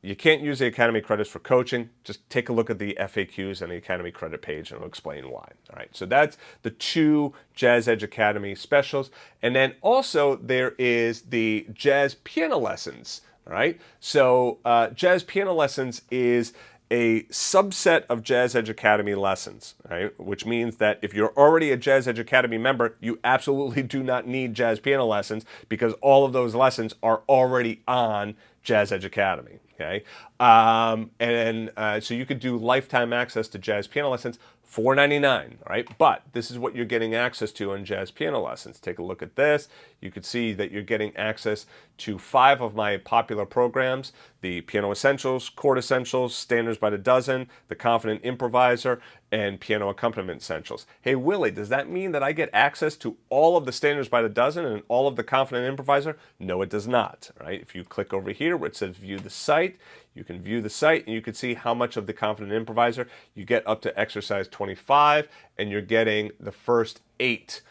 You can't use the Academy credits for coaching. Just take a look at the FAQs and the Academy credit page and it'll explain why. All right, so that's the 2 Jazzedge Academy specials. And then also there is the jazz piano lessons. All right, so jazz piano lessons is a subset of Jazzedge Academy lessons, right? Which means that if you're already a Jazzedge Academy member, you absolutely do not need jazz piano lessons because all of those lessons are already on Jazzedge Academy, okay? So you could do lifetime access to jazz piano lessons, $4.99, right? But this is what you're getting access to on jazz piano lessons. Take a look at this. You can see that you're getting access to 5 of my popular programs: the Piano Essentials, Chord Essentials, Standards by the Dozen, the Confident Improviser, and Piano Accompaniment Essentials. Hey, Willie, does that mean that I get access to all of the Standards by the Dozen and all of the Confident Improviser? No, it does not, right? If you click over here where it says View the Site, you can view the site and you can see how much of the Confident Improviser you get up to exercise 25, and you're getting the first 8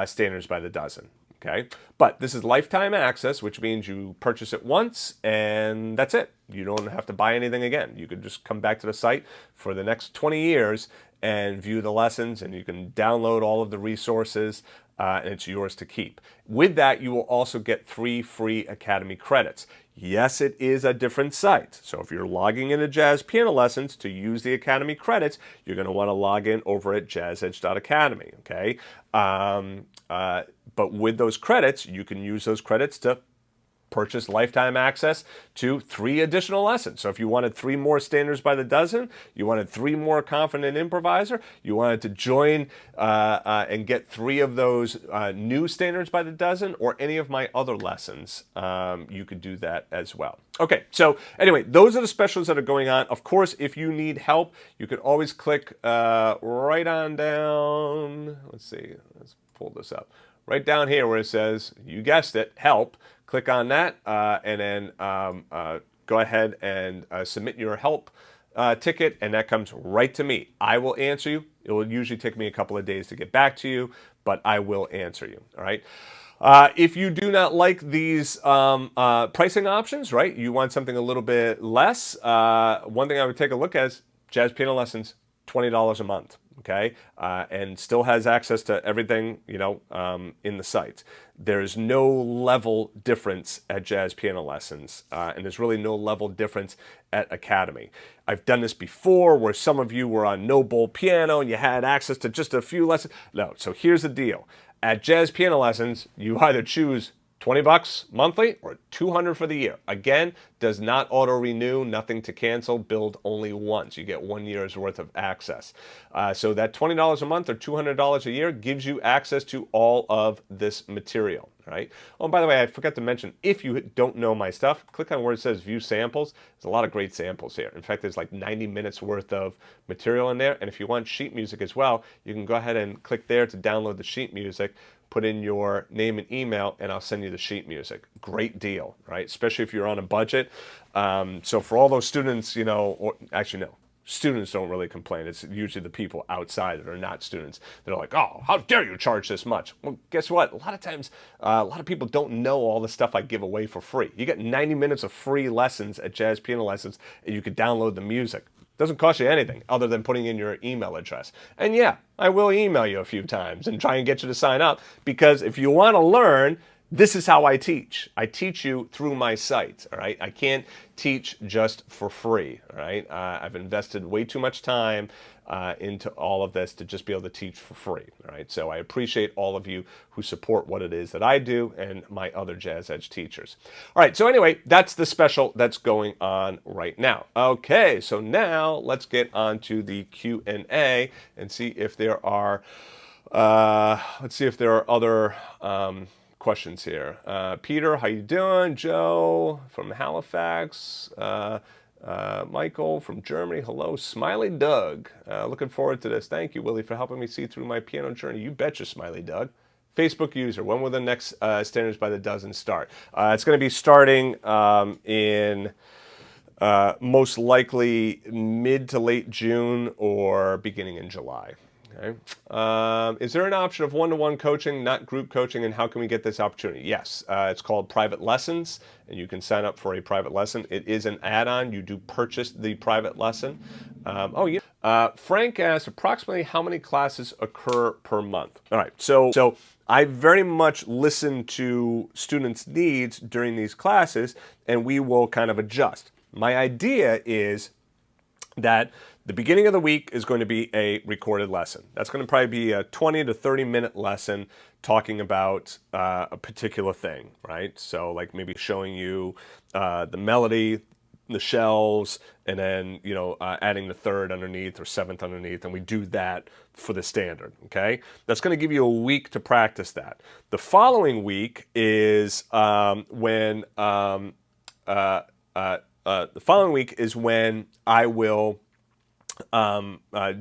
Standards by the Dozen. Okay, but this is lifetime access, which means you purchase it once and that's it. You don't have to buy anything again. You can just come back to the site for the next 20 years and view the lessons, and you can download all of the resources, and it's yours to keep. With that, you will also get 3 free Academy credits. Yes, it is a different site. So if you're logging into Jazz Piano Lessons to use the Academy credits, you're going to want to log in over at jazzedge.academy, okay? But with those credits, you can use those credits to purchase lifetime access to 3 additional lessons. So if you wanted 3 more Standards by the Dozen, you wanted 3 more Confident Improviser, you wanted to join and get 3 of those new Standards by the Dozen or any of my other lessons, you could do that as well. Okay, so anyway, those are the specials that are going on. Of course, if you need help, you could always click right on down. Let's see, let's pull this up. Right down here where it says, you guessed it, help. Click on that and then go ahead and submit your help ticket, and that comes right to me. I will answer you. It will usually take me a couple of days to get back to you, but I will answer you, all right? If you do not like these pricing options, right, you want something a little bit less, one thing I would take a look at is Jazz Piano Lessons, $20 a month. Okay, and still has access to everything, you know, in the site. There's no level difference at Jazz Piano Lessons, and there's really no level difference at Academy. I've done this before where some of you were on no bowl piano and you had access to just a few lessons. No, so here's the deal. At Jazz Piano Lessons, you either choose $20 monthly or $200 for the year. Again, does not auto-renew, nothing to cancel, billed only once. You get 1 year's worth of access. So that $20 a month or $200 a year gives you access to all of this material, right? Oh, and by the way, I forgot to mention, if you don't know my stuff, click on where it says View Samples. There's a lot of great samples here. In fact, there's like 90 minutes worth of material in there. And if you want sheet music as well, you can go ahead and click there to download the sheet music. Put in your name and email, and I'll send you the sheet music. Great deal, right? Especially if you're on a budget. So for all those students, you know, or actually no, Students don't really complain. It's usually the people outside that are not students that are like, oh, how dare you charge this much? Well, guess what? A lot of times, a lot of people don't know all the stuff I give away for free. You get 90 minutes of free lessons at Jazz Piano Lessons, and you could download the music. It doesn't cost you anything other than putting in your email address. And yeah, I will email you a few times and try and get you to sign up, because if you want to learn, this is how I teach. I teach you through my site, all right? I can't teach just for free, all right? I've invested way too much time into all of this to just be able to teach for free, all right? So I appreciate all of you who support what it is that I do and my other Jazz Edge teachers. All right, so anyway, that's the special that's going on right now. Okay, so now let's get on to the Q&A and see if there are, let's see if there are other questions here. Peter, how you doing? Joe from Halifax. Michael from Germany. Hello. Smiley Doug. Looking forward to this. Thank you, Willie, for helping me see through my piano journey. You betcha, Smiley Doug. Facebook user. When will the next Standards by the Dozen start? It's going to be starting in most likely mid to late June or beginning in July. Okay. Is there an option of one-to-one coaching, not group coaching, and how can we get this opportunity? Yes, it's called private lessons, and you can sign up for a private lesson. It is an add-on. You do purchase the private lesson. Frank asked approximately how many classes occur per month. All right, so I very much listen to students' needs during these classes, and we will kind of adjust. My idea is that the beginning of the week is going to be a recorded lesson. That's going to probably be a 20 to 30 minute lesson talking about a particular thing, right? So like maybe showing you the melody, the shells, and then, you know, adding the third underneath or seventh underneath, and we do that for the standard, okay? That's going to give you a week to practice that. The following week is when I will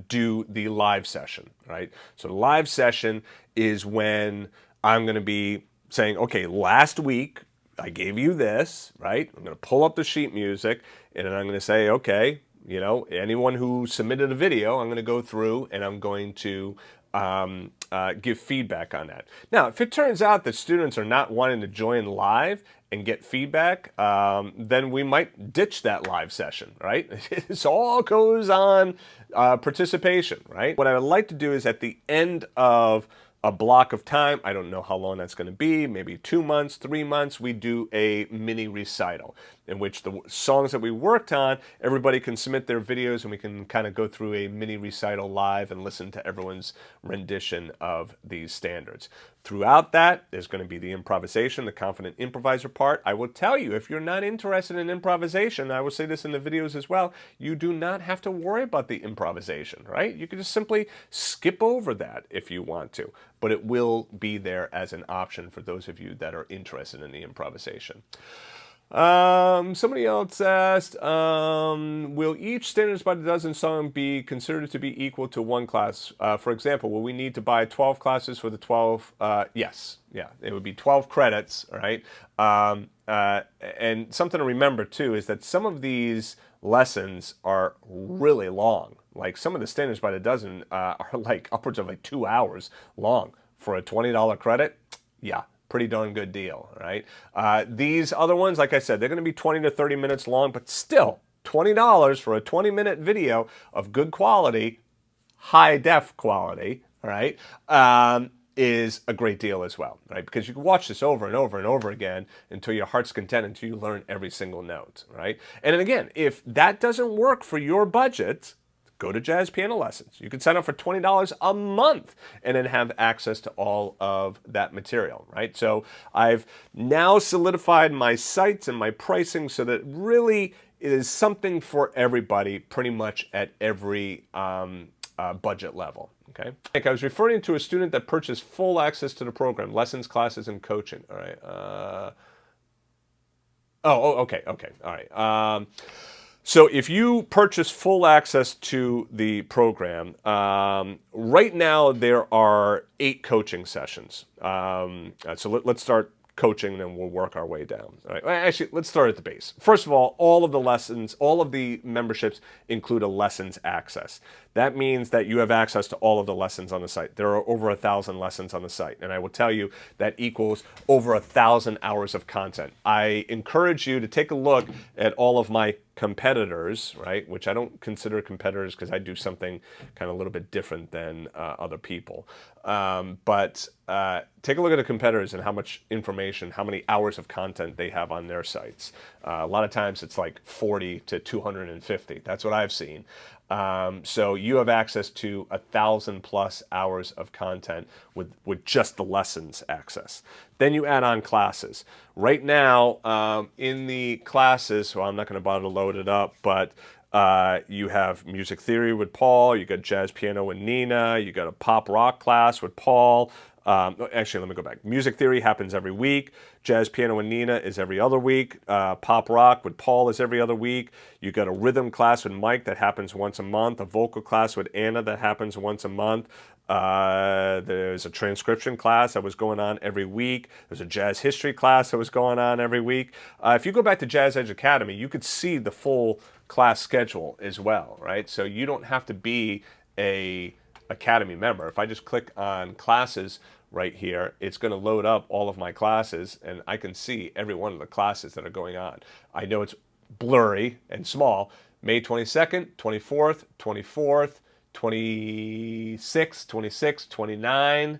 do the live session, right? So the live session is when I'm going to be saying, okay, last week I gave you this, right? I'm going to pull up the sheet music, and then I'm going to say, okay, you know, anyone who submitted a video, I'm going to go through and I'm going to give feedback on that. Now, if it turns out that students are not wanting to join live and get feedback, then we might ditch that live session, right? This all goes on participation, right? What I would like to do is at the end of a block of time, I don't know how long that's going to be, maybe 2 months, 3 months, we do a mini recital in which the songs that we worked on, everybody can submit their videos and we can kind of go through a mini recital live and listen to everyone's rendition of these standards. Throughout that, there's going to be the improvisation, the confident improviser part. I will tell you, if you're not interested in improvisation, I will say this in the videos as well, you do not have to worry about the improvisation, right? You can just simply skip over that if you want to, but it will be there as an option for those of you that are interested in the improvisation. Somebody else asked, will each Standards by the Dozen song be considered to be equal to one class? For example, will we need to buy 12 classes for the 12? Yes. Yeah, it would be 12 credits, right? And something to remember too is that some of these lessons are really long. Like some of the Standards by the Dozen are like upwards of like 2 hours long for a $20 credit. Yeah. Pretty darn good deal, right? These other ones, like I said, they're going to be 20 to 30 minutes long, but still $20 for a 20-minute video of good quality, high def quality, right, is a great deal as well, right? Because you can watch this over and over and over again until your heart's content, until you learn every single note, right? And then again, if that doesn't work for your budget, go to Jazz Piano Lessons. You can sign up for $20 a month and then have access to all of that material, right? So I've now solidified my sites and my pricing so that really it is something for everybody pretty much at every budget level. Okay. Like I was referring to a student that purchased full access to the program, lessons, classes, and coaching. All right. Okay. All right. So if you purchase full access to the program, right now there are 8 coaching sessions. So let's start coaching, and then we'll work our way down. All right. Well, actually, let's start at the base. First of all of the lessons, all of the memberships include a lessons access. That means that you have access to all of the lessons on the site. There are over 1,000 lessons on the site, and I will tell you that equals over 1,000 hours of content. I encourage you to take a look at all of my competitors, right, which I don't consider competitors because I do something kind of a little bit different than other people. But take a look at the competitors and how much information, how many hours of content they have on their sites. A lot of times it's like 40 to 250. That's what I've seen. So you have access to 1,000+ hours of content with just the lessons access. Then you add on classes. Right now, in the classes, well, I'm not going to bother to load it up, but you have music theory with Paul, you got jazz piano with Nina, you got a pop rock class with Paul. Actually, let me go back. Music theory happens every week. Jazz piano with Nina is every other week. Pop rock with Paul is every other week. You got a rhythm class with Mike that happens once a month. A vocal class with Anna that happens once a month. There's a transcription class that was going on every week. There's a jazz history class that was going on every week. If you go back to Jazzedge Academy, you could see the full class schedule as well, right? So you don't have to be a Academy member. If I just click on classes right here, it's going to load up all of my classes, and I can see every one of the classes that are going on. I know it's blurry and small. May 22nd, 24th, 26, 26, 29,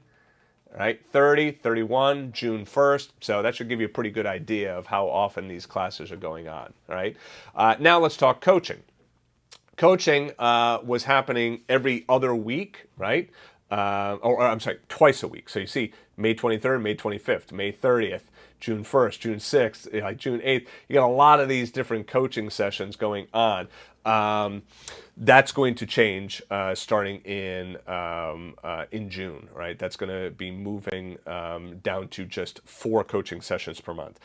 right? 30, 31, June 1st. So that should give you a pretty good idea of how often these classes are going on, right? Now let's talk coaching. Coaching was happening every other week, right? Or I'm sorry, twice a week. So you see May 23rd, May 25th, May 30th, June 1st, June 6th, June 8th. You got a lot of these different coaching sessions going on. That's going to change starting in June, right? That's going to be moving down to just 4 coaching sessions per month.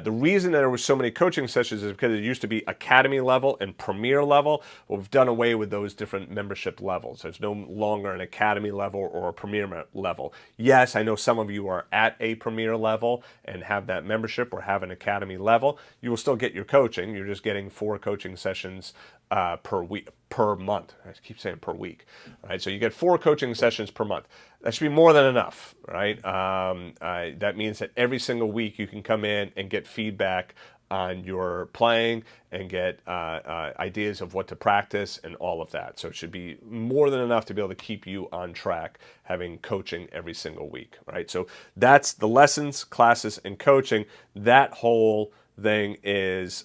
The reason that there were so many coaching sessions is because it used to be Academy level and Premier level. We've done away with those different membership levels. There's no longer an Academy level or a Premier level. Yes, I know some of you are at a Premier level and have that membership or have an Academy level. You will still get your coaching. You're just getting 4 coaching sessions per month. I keep saying per week. Right? So you get 4 coaching sessions per month. That should be more than enough, right? That means that every single week you can come in and get feedback on your playing and get ideas of what to practice and all of that. So it should be more than enough to be able to keep you on track having coaching every single week, right? So that's the lessons, classes, and coaching. That whole thing is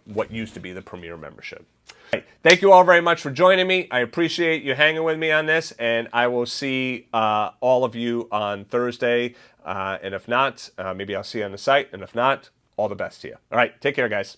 what used to be the Premier membership. Thank you all very much for joining me. I appreciate you hanging with me on this, and I will see all of you on Thursday. And if not, maybe I'll see you on the site. And if not, all the best to you. All right, take care, guys.